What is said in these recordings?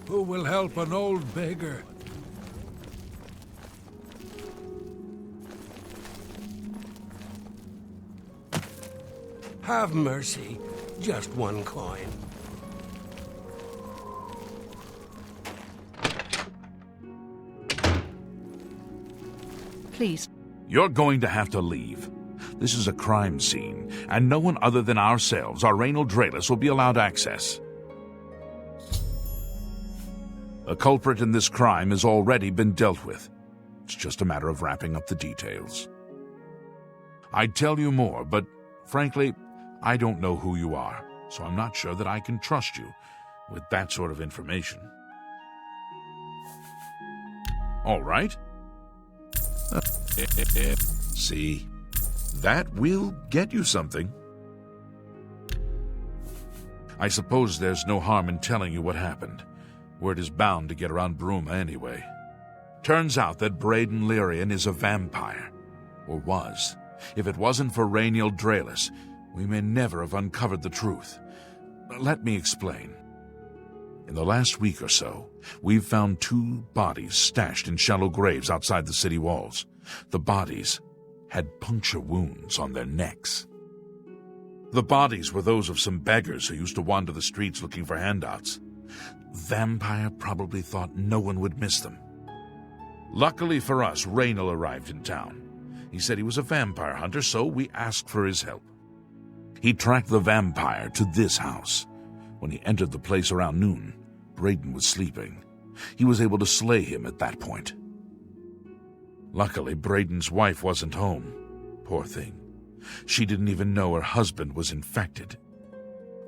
Who will help an old beggar? Have mercy. Just one coin. Please. You're going to have to leave. This is a crime scene, and no one other than ourselves, our Raynil Drallas, will be allowed access. The culprit in this crime has already been dealt with. It's just a matter of wrapping up the details. I'd tell you more, but frankly, I don't know who you are, so I'm not sure that I can trust you with that sort of information. All right? See? That will get you something. I suppose there's no harm in telling you what happened. Word is bound to get around Bruma anyway. Turns out that Bradon Lirrian is a vampire. Or was. If it wasn't for Raynil Drallas, we may never have uncovered the truth. Let me explain. In the last week or so, we've found 2 bodies stashed in shallow graves outside the city walls. The bodies had puncture wounds on their necks. The bodies were those of some beggars who used to wander the streets looking for handouts. Vampire probably thought no one would miss them. Luckily for us, Raynil arrived in town. He said he was a vampire hunter, so we asked for his help. He tracked the vampire to this house. When he entered the place around noon, Bradon was sleeping. He was able to slay him at that point. Luckily, Bradon's wife wasn't home. Poor thing. She didn't even know her husband was infected.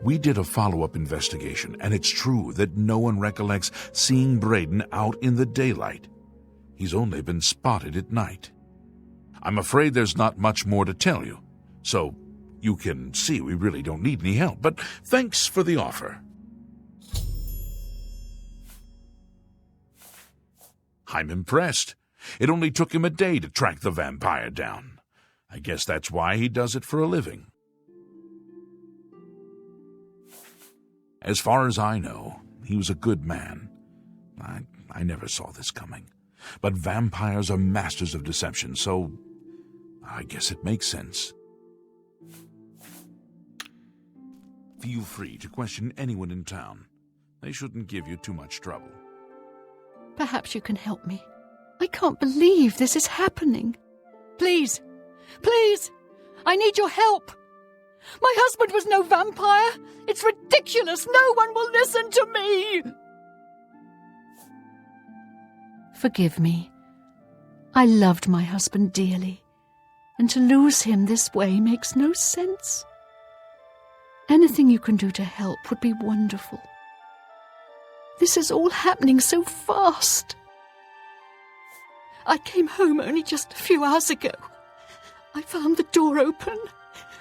We did a follow-up investigation, and it's true that no one recollects seeing Bradon out in the daylight. He's only been spotted at night. I'm afraid there's not much more to tell you, so you can see we really don't need any help, but thanks for the offer. I'm impressed. It only took him a day to track the vampire down. I guess that's why he does it for a living. As far as I know, he was a good man. I never saw this coming. But vampires are masters of deception, so I guess it makes sense. Feel free to question anyone in town. They shouldn't give you too much trouble. Perhaps you can help me. I can't believe this is happening. Please, please, I need your help. My husband was no vampire. It's ridiculous. No one will listen to me. Forgive me. I loved my husband dearly, and to lose him this way makes no sense. Anything you can do to help would be wonderful. This is all happening so fast. I came home only just a few hours ago. I found the door open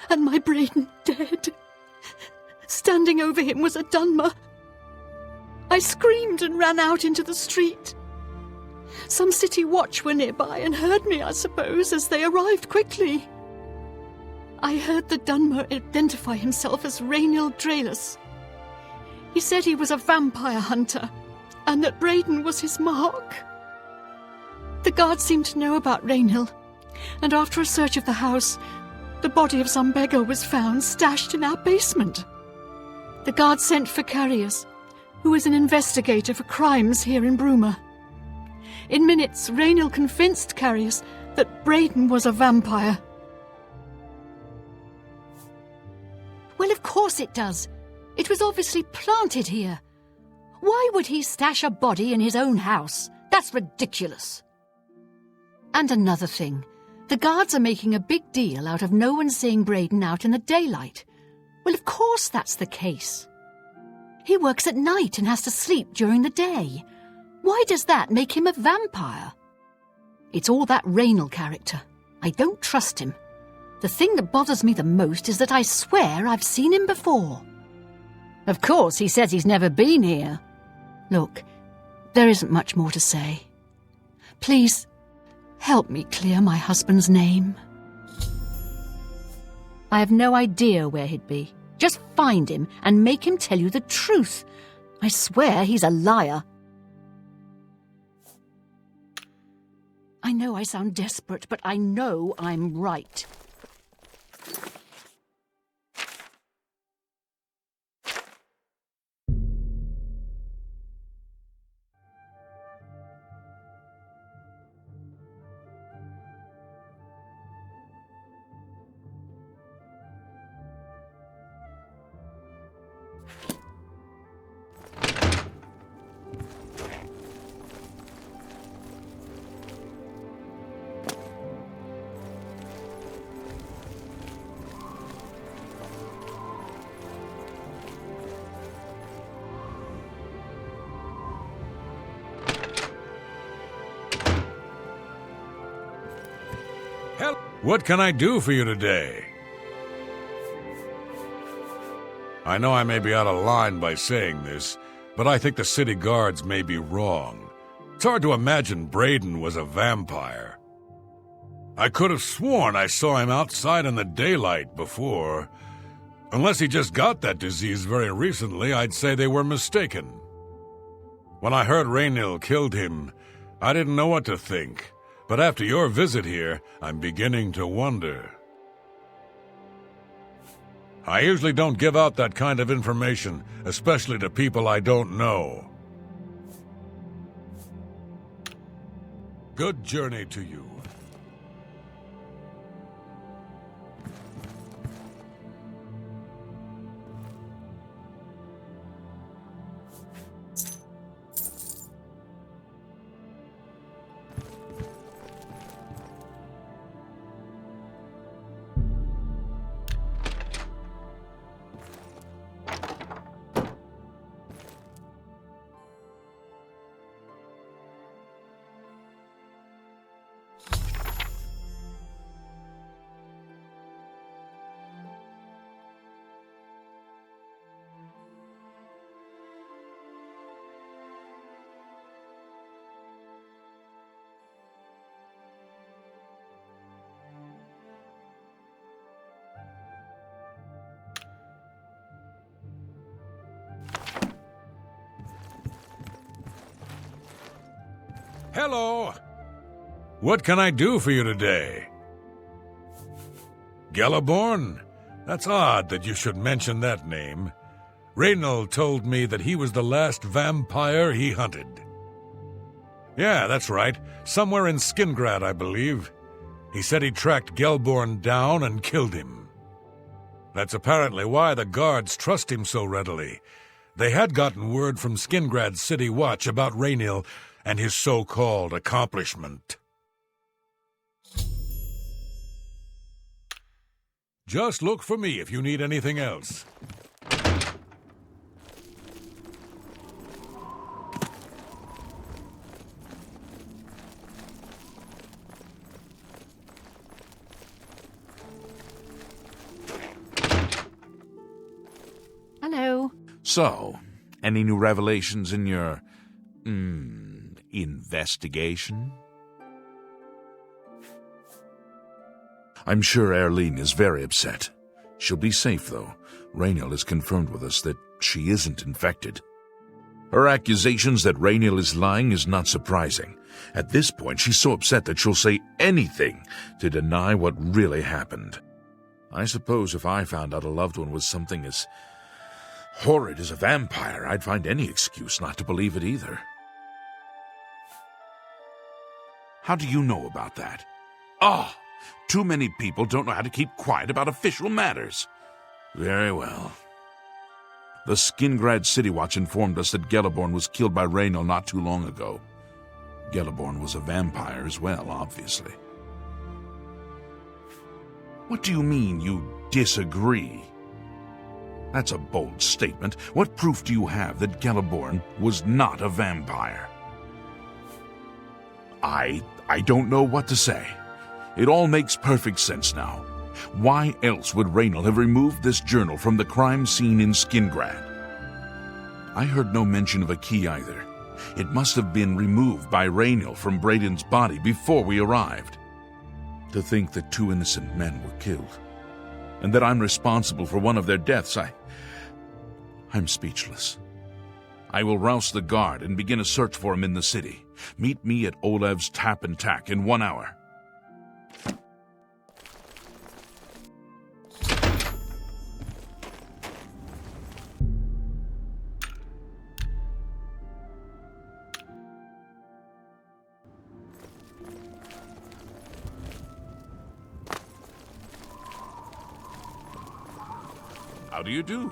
and my Bradon dead. Standing over him was a Dunmer. I screamed and ran out into the street. Some city watch were nearby and heard me, I suppose, as they arrived quickly. I heard the Dunmer identify himself as Raynil Drallas. He said he was a vampire hunter and that Bradon was his mark. The guards seemed to know about Raynil, and after a search of the house, the body of some beggar was found stashed in our basement. The guards sent for Carriers, who is an investigator for crimes here in Bruma. In minutes, Raynil convinced Carriers that Bradon was a vampire. Well, of course it does. It was obviously planted here. Why would he stash a body in his own house? That's ridiculous. And another thing. The guards are making a big deal out of no one seeing Bradon out in the daylight. Well, of course that's the case. He works at night and has to sleep during the day. Why does that make him a vampire? It's all that Raynil character. I don't trust him. The thing that bothers me the most is that I swear I've seen him before. Of course, he says he's never been here. Look, there isn't much more to say. Please, help me clear my husband's name. I have no idea where he'd be. Just find him and make him tell you the truth. I swear he's a liar. I know I sound desperate, but I know I'm right. What can I do for you today? I know I may be out of line by saying this, but I think the city guards may be wrong. It's hard to imagine Bradon was a vampire. I could have sworn I saw him outside in the daylight before. Unless he just got that disease very recently, I'd say they were mistaken. When I heard Raynil killed him, I didn't know what to think. But after your visit here, I'm beginning to wonder. I usually don't give out that kind of information, especially to people I don't know. Good journey to you. Hello. What can I do for you today? Gelliborn? That's odd that you should mention that name. Raynil told me that he was the last vampire he hunted. Yeah, that's right. Somewhere in Skingrad, I believe. He said he tracked Gelliborn down and killed him. That's apparently why the guards trust him so readily. They had gotten word from Skingrad's City Watch about Raynil and his so-called accomplishment. Just look for me if you need anything else. Hello. So, any new revelations in your, investigation? I'm sure Erlene is very upset. She'll be safe, though. Raynil has confirmed with us that she isn't infected. Her accusations that Raynil is lying is not surprising. At this point, she's so upset that she'll say anything to deny what really happened. I suppose if I found out a loved one was something as horrid as a vampire, I'd find any excuse not to believe it either. How do you know about that? Too many people don't know how to keep quiet about official matters. Very well. The Skingrad City Watch informed us that Gelliborn was killed by Raynil not too long ago. Gelliborn was a vampire as well, obviously. What do you mean you disagree? That's a bold statement. What proof do you have that Gelliborn was not a vampire? I don't know what to say. It all makes perfect sense now. Why else would Raynil have removed this journal from the crime scene in Skingrad? I heard no mention of a key either. It must have been removed by Raynil from Bradon's body before we arrived. To think that 2 innocent men were killed, and that I'm responsible for one of their deaths, I'm speechless. I will rouse the guard and begin a search for him in the city. Meet me at Olev's Tap and Tack in 1 hour. How do you do?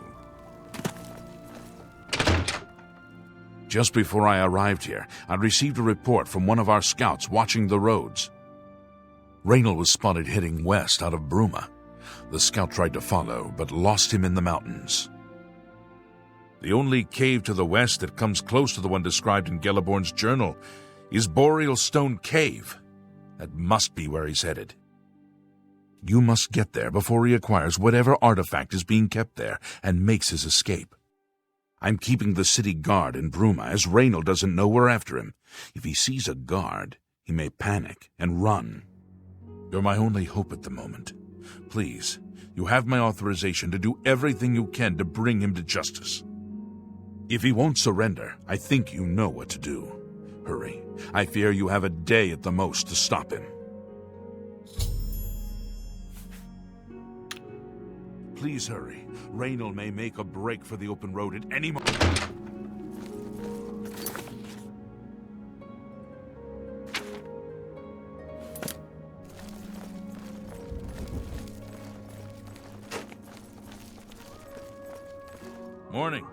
Just before I arrived here, I received a report from one of our scouts watching the roads. Raynil was spotted heading west out of Bruma. The scout tried to follow, but lost him in the mountains. The only cave to the west that comes close to the one described in Gelliborn's journal is Boreal Stone Cave. That must be where he's headed. You must get there before he acquires whatever artifact is being kept there and makes his escape. I'm keeping the city guard in Bruma, as Raynil doesn't know we're after him. If he sees a guard, he may panic and run. You're my only hope at the moment. Please, you have my authorization to do everything you can to bring him to justice. If he won't surrender, I think you know what to do. Hurry. I fear you have a day at the most to stop him. Please hurry. Raynil may make a break for the open road at any moment. Morning.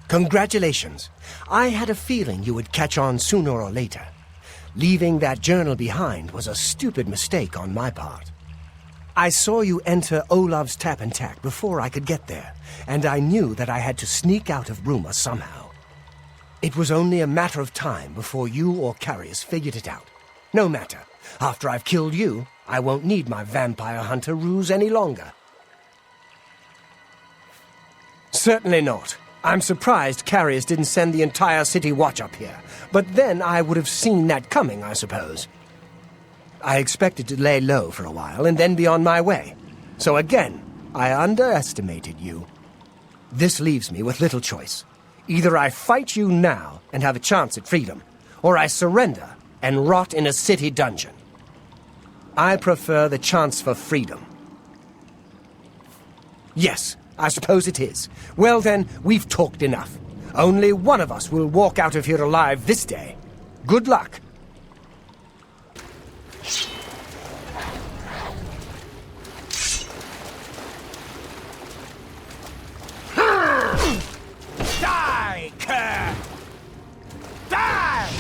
Congratulations. I had a feeling you would catch on sooner or later. Leaving that journal behind was a stupid mistake on my part. I saw you enter Olaf's Tap and Tack before I could get there, and I knew that I had to sneak out of Bruma somehow. It was only a matter of time before you or Carius figured it out. No matter. After I've killed you, I won't need my vampire hunter ruse any longer. Certainly not. I'm surprised carriers didn't send the entire city watch up here. But then I would have seen that coming, I suppose. I expected to lay low for a while and then be on my way. So again, I underestimated you. This leaves me with little choice. Either I fight you now and have a chance at freedom, or I surrender and rot in a city dungeon. I prefer the chance for freedom. Yes, I suppose it is. Well then, we've talked enough. Only one of us will walk out of here alive this day. Good luck. Die, cur! Die!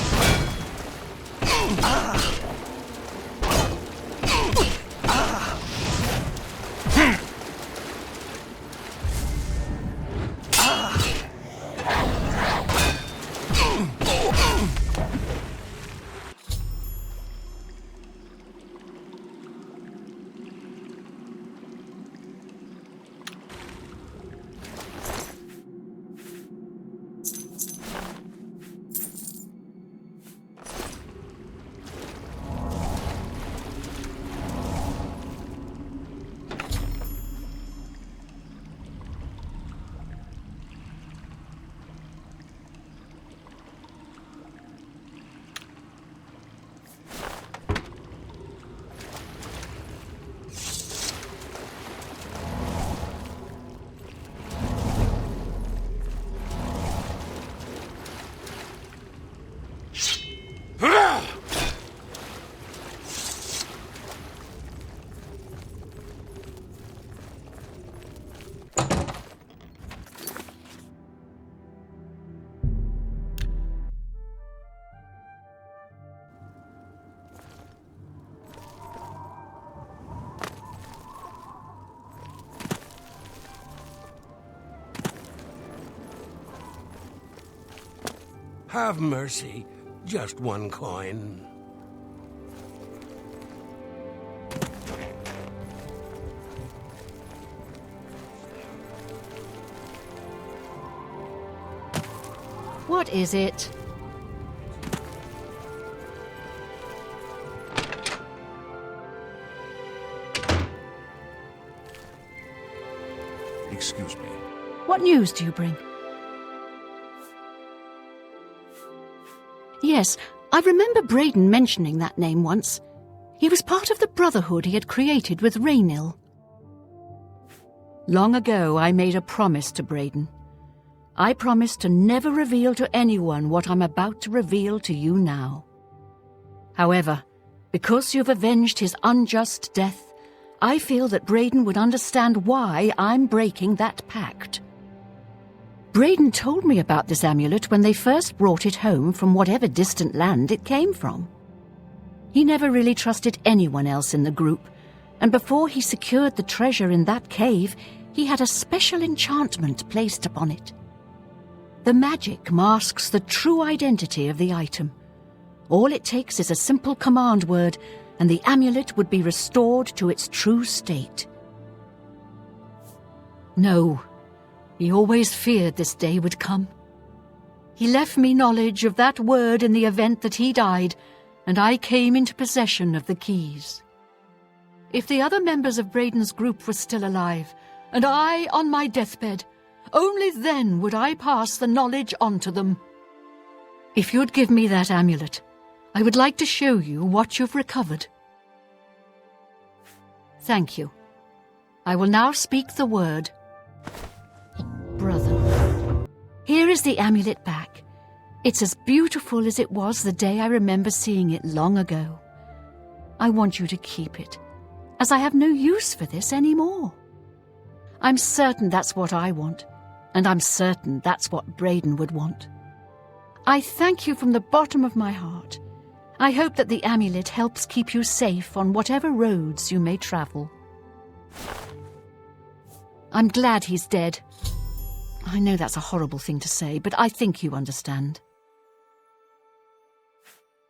Have mercy. Just one coin. What is it? Excuse me. What news do you bring? Yes, I remember Bradon mentioning that name once. He was part of the Brotherhood he had created with Raynil. Long ago, I made a promise to Bradon. I promised to never reveal to anyone what I'm about to reveal to you now. However, because you've avenged his unjust death, I feel that Bradon would understand why I'm breaking that pact. Bradon told me about this amulet when they first brought it home from whatever distant land it came from. He never really trusted anyone else in the group, and before he secured the treasure in that cave, he had a special enchantment placed upon it. The magic masks the true identity of the item. All it takes is a simple command word, and the amulet would be restored to its true state. No. He always feared this day would come. He left me knowledge of that word in the event that he died, and I came into possession of the keys. If the other members of Bradon's group were still alive, and I on my deathbed, only then would I pass the knowledge on to them. If you'd give me that amulet, I would like to show you what you've recovered. Thank you. I will now speak the word. Brother. Here is the amulet back. It's as beautiful as it was the day I remember seeing it long ago. I want you to keep it, as I have no use for this anymore. I'm certain that's what I want, and I'm certain that's what Bradon would want. I thank you from the bottom of my heart. I hope that the amulet helps keep you safe on whatever roads you may travel. I'm glad he's dead. I know that's a horrible thing to say, but I think you understand.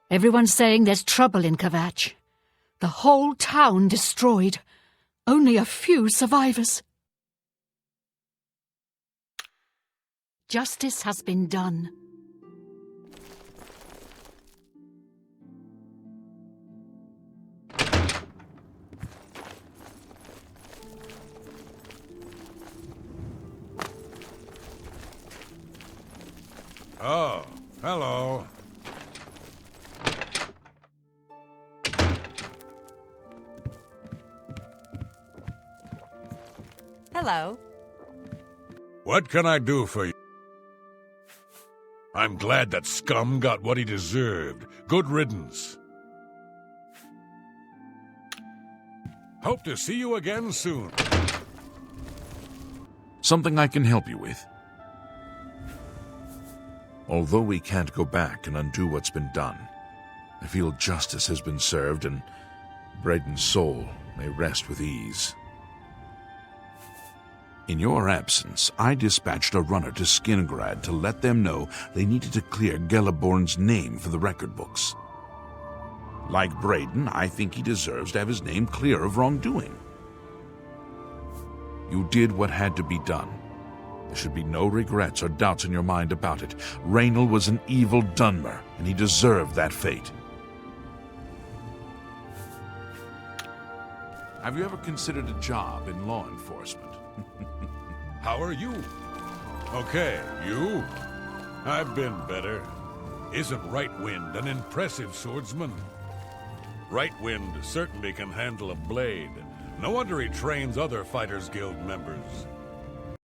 Everyone's saying there's trouble in Kvatch. The whole town destroyed. Only a few survivors. justice has been done. Oh, hello. Hello. What can I do for you? I'm glad that scum got what he deserved. Good riddance. Hope to see you again soon. Something I can help you with? Although we can't go back and undo what's been done, I feel justice has been served and Bradon's soul may rest with ease. In your absence, I dispatched a runner to Skingrad to let them know they needed to clear Gelliborn's name for the record books. Like Bradon, I think he deserves to have his name clear of wrongdoing. You did what had to be done. There should be no regrets or doubts in your mind about it. Raynil was an evil Dunmer, and he deserved that fate. Have you ever considered a job in law enforcement? How are you? Okay, you? I've been better. Isn't Rightwind an impressive swordsman? Rightwind certainly can handle a blade. No wonder he trains other Fighters Guild members.